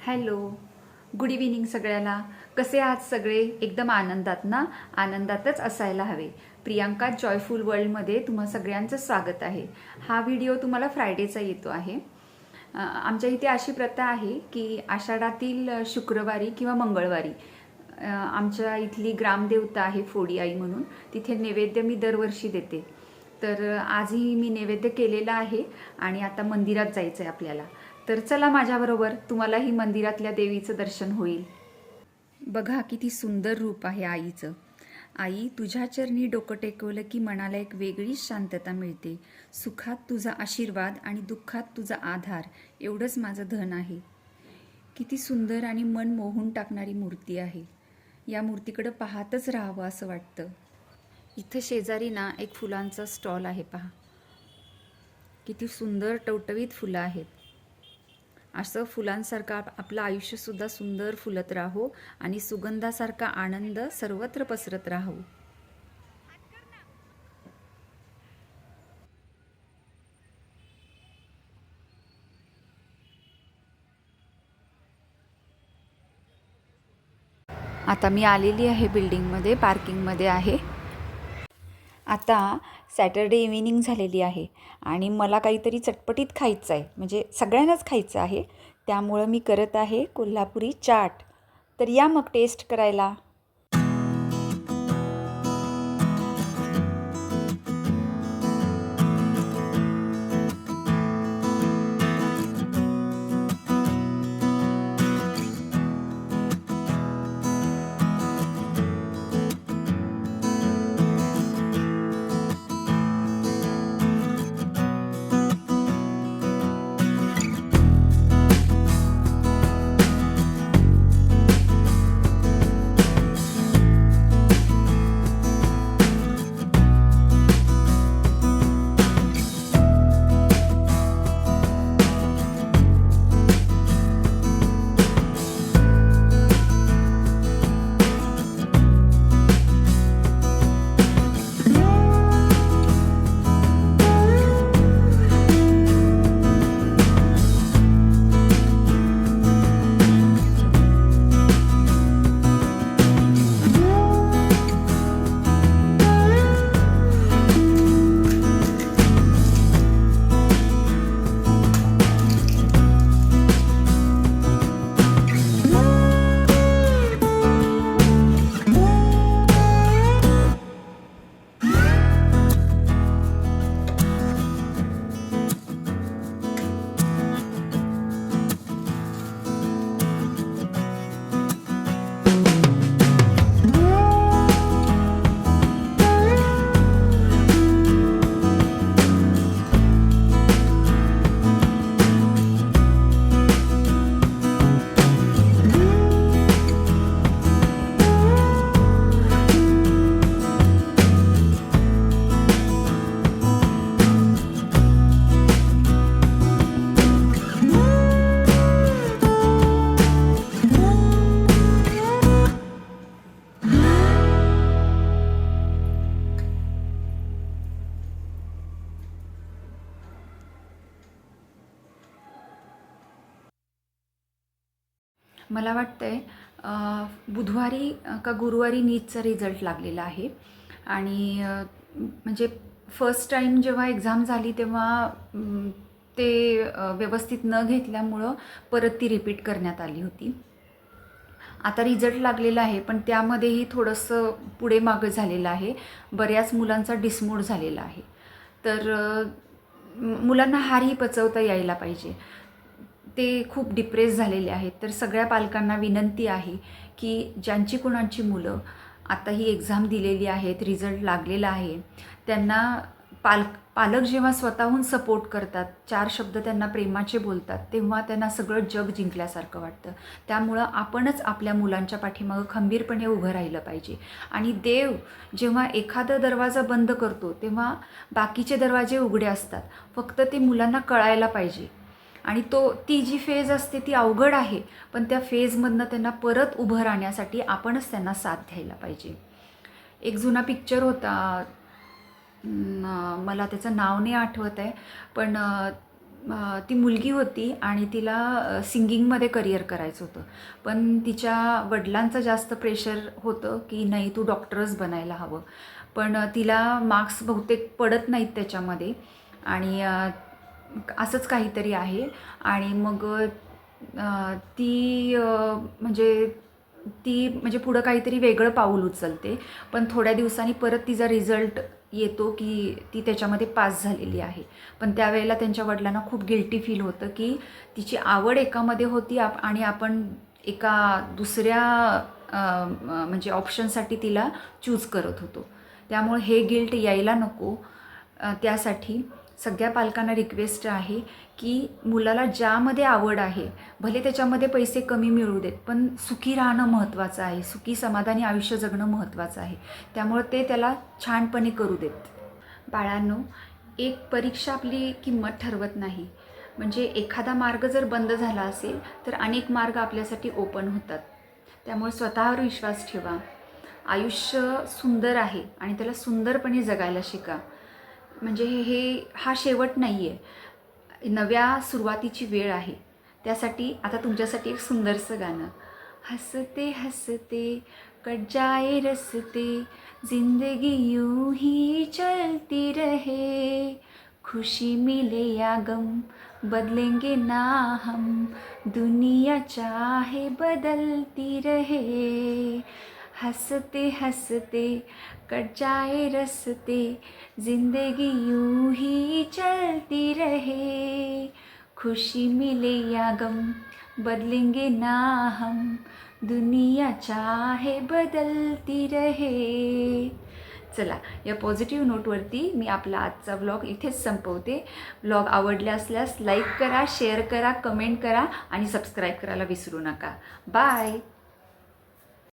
Hello, good evening सगळ्याला. कसे आहात सगळे? एकदम आनंदात ना? आनंदातच असायला हवे. प्रियांका जॉयफुल वर्ल्डमध्ये तुम्हा सगळ्यांचं स्वागत आहे. हा व्हिडिओ तुम्हाला फ्रायडेचा येतो आहे. आमच्या इथे अशी प्रथा आहे की आषाढातील शुक्रवारी किंवा मंगळवारी आमच्या इथली ग्रामदेवता आहे फोडी आई म्हणून, तिथे नैवेद्य मी दरवर्षी देते. तर आजही मी नैवेद्य केलेला आहे आणि आता मंदिरात जायचं आहे आपल्याला. तर चला माझ्याबरोबर, तुम्हालाही मंदिरातल्या देवीचं दर्शन होईल. बघा किती सुंदर रूप आहे आईचं. आई, तुझ्या चरणी डोकं टेकवलं की मनाला एक वेगळीच शांतता मिळते. सुखात तुझा आशीर्वाद आणि दुःखात तुझा आधार, एवढंच माझं धन आहे. किती सुंदर आणि मन मोहून टाकणारी मूर्ती आहे. या मूर्तीकडे पाहतच राहावं असं वाटतं. इथं शेजारी ना एक फुलांचा स्टॉल आहे पहा. किती सुंदर टवटवीत फुलं आहेत. असं फुलांसारखं आपलं आयुष्यसुद्धा सुंदर फुलत राहो आणि सुगंधासारखा आनंद सर्वत्र पसरत राहो. आता मी आलेली आहे बिल्डिंगमध्ये, पार्किंगमध्ये आहे. आता सॅटर्डे इव्हिनिंग झालेली आहे आणि मला काहीतरी चटपटीत खायचं आहे, म्हणजे सगळ्यांनाच खायचं आहे. त्यामुळं मी करत आहे कोल्हापुरी चाट. तर या मग टेस्ट करायला. मला वाटतंय बुधवारी का गुरुवारी नीटचा रिझल्ट लागलेला आहे आणि म्हणजे फर्स्ट टाईम जेव्हा एक्झाम झाली तेव्हा ते व्यवस्थित न घेतल्यामुळं परत ती रिपीट करण्यात आली होती. आता रिझल्ट लागलेला आहे, पण त्यामध्येही थोडंसं पुढे मागं झालेलं आहे. बऱ्याच मुलांचा डिसमूड झालेला आहे. तर मुलांना हारही पचवता यायला पाहिजे. ते खूप डिप्रेस झालेले आहेत. तर सगळ्या पालकांना विनंती आहे की ज्यांची कोणाची मुलं आता ही एक्झाम दिलेली आहेत, रिझल्ट लागलेला आहे, त्यांना पालक जेव्हा स्वतःहून सपोर्ट करतात, 4 शब्द त्यांना प्रेमाचे बोलतात, तेव्हा त्यांना सगळं जग जिंकल्यासारखं वाटतं. त्यामुळं आपणच आपल्या मुलांच्या पाठीमागं खंबीरपणे उभं राहिलं पाहिजे. आणि देव जेव्हा एखादा दरवाजा बंद करतो तेव्हा बाकीचे दरवाजे उघडे असतात. फक्त ते मुलांना कळायला पाहिजे. आणि ती जी फेज असते ती अवघड आहे, पण त्या फेजमधनं त्यांना परत उभं राहण्यासाठी आपणच त्यांना साथ द्यायला पाहिजे. एक जुना पिक्चर होता, मला त्याचं नाव नाही आठवत आहे, पण ती मुलगी होती आणि तिला सिंगिंगमध्ये करिअर करायचं होतं. पण तिच्या वडिलांचं जास्त प्रेशर होतं की नाही, तू डॉक्टरच बनायला हवं. पण तिला मार्क्स बहुतेक पडत नाहीत त्याच्यामध्ये आणि असंच काहीतरी आहे. आणि मग ती पुढं काहीतरी वेगळं पाऊल उचलते. पण थोड्या दिवसांनी परत तिचा रिझल्ट येतो की ती त्याच्यामध्ये पास झालेली आहे. पण त्यावेळेला त्यांच्या वडिलांना खूप गिल्टी फील होतं की तिची आवड एकामध्ये होती आणि आपण एका दुसऱ्या म्हणजे ऑप्शनसाठी तिला चूज करत होतो. त्यामुळे हे गिल्ट यायला नको. त्यासाठी सगळ्या पालकांना रिक्वेस्ट आहे की मुलाला ज्यामध्ये आवड आहे, भले त्याच्यामध्ये पैसे कमी मिळू देत, पण सुखी राहणं महत्त्वाचं आहे. सुखी समाधानी आयुष्य जगणं महत्त्वाचं आहे. त्यामुळे ते त्याला छानपणे करू देत. बाळांनो, एक परीक्षा आपली किंमत ठरवत नाही. म्हणजे एखादा मार्ग जर बंद झाला असेल तर अनेक मार्ग आपल्यासाठी ओपन होतात. त्यामुळे स्वतःवर विश्वास ठेवा. आयुष्य सुंदर आहे आणि त्याला सुंदरपणे जगायला शिका. म्हणजे हा शेवट नाही आहे, नव्या सुरुवातीची वेळ आहे. त्यासाठी आता तुमच्यासाठी एक सुंदरसं गाणं. हसते हसते कट जाए रस्ते, जिंदगी यूं ही चलती रहे, खुशी मिले या गम बदलेंगे ना हम, दुनिया चाहे बदलती रहे. हंसते हंसते कट जाए रस्ते, जिंदगी यूं ही चलती रहे, खुशी मिले या गम बदलेंगे ना हम, दुनिया चाहे बदलती रहे. चला, या पॉझिटिव्ह नोटवरती मी आपला आजचा व्लॉग इथेच संपवते. व्लॉग आवडला असल्यास लाईक करा, शेअर करा, कमेंट करा आणि सबस्क्राईब करायला विसरू नका. बाय.